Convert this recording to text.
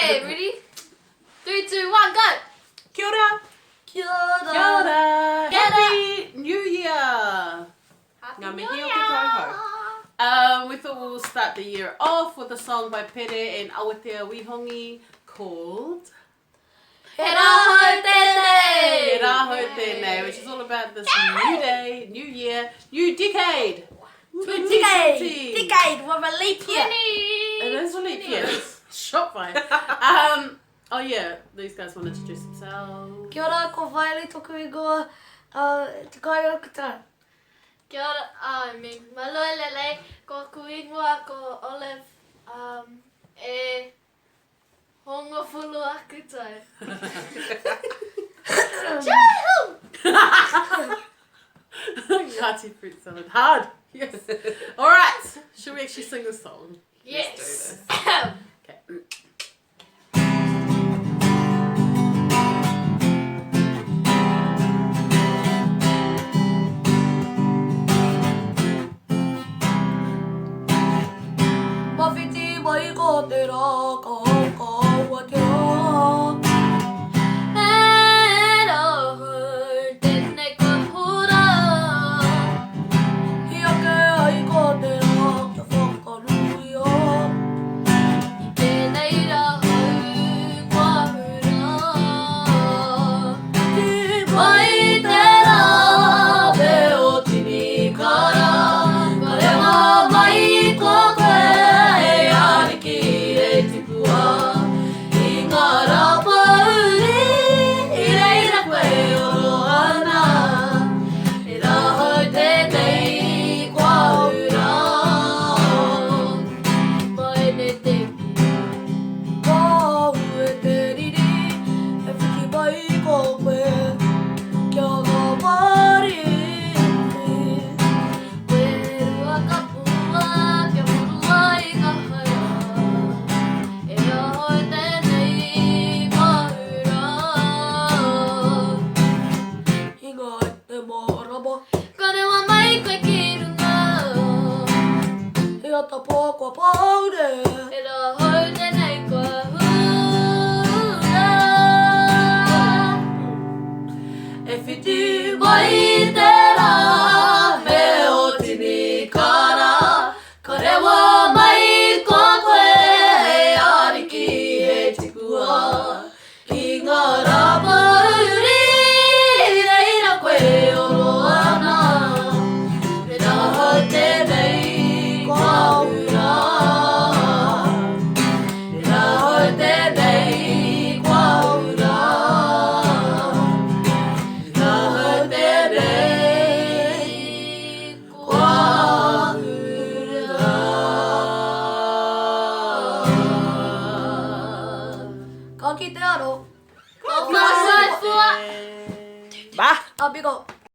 Okay, ready? 3, 2, 1, go! Kia ora. Kia ora! Kia ora. Kia ora. Happy New Year. Happy Ngā New mihi o Year! te tauhou. We thought we'll start the year off with a song by Pere and Awatea Wihongi called He raho TÄNEI! He raho TÄNEI, which is all about this new day, new year, new decade. Decade with a leap year. It is a leap year. Shot fire. Oh yeah, these guys want to introduce themselves. Kia ora, ko Violet toku ingoa, te kai o kutai. Kia ora, me maloi lele, ko kuingoa, ko Olive, e hongo fulu aku tai. Hearty fruit salad. Hard. Yes. All right. Should we actually sing the song? Yes. Okay. Mawhiti mai ko te rā, ka Awatea. He raho TÄNEI ka hura. Hi ake ai ko te rā, kia whakaruia. I tēnei raho kua hura. Mai te rā me o tini kara. Ka rewa mai ko koe e ariki e tipua. I ngā rā pauri, i reira koe oro ana. He raho TÄNEI kua hura. Mai ne te Ka hue te riri, e whiki mai ko koe, kia ngā wari. Wērua ka pua, kia murua I ka haia. E raho TÄNEI ka hura. Hinga e te mārama, Ka rewa mai koe ki runga. he ata pō kua paure. E raho TÄNEI ka hura. E whiti mai te rā me o tini kara. Ka rewa mai ko koe e ariki e tipua. Ki ngā rā pauri, i reira koe oro ana. He raho TÄNEI kua hura. He raho TÄNEI kua hura. He raho TÄNEI kua hura. Ka ki te aro. Ka whasai fua. Bah. Abigo.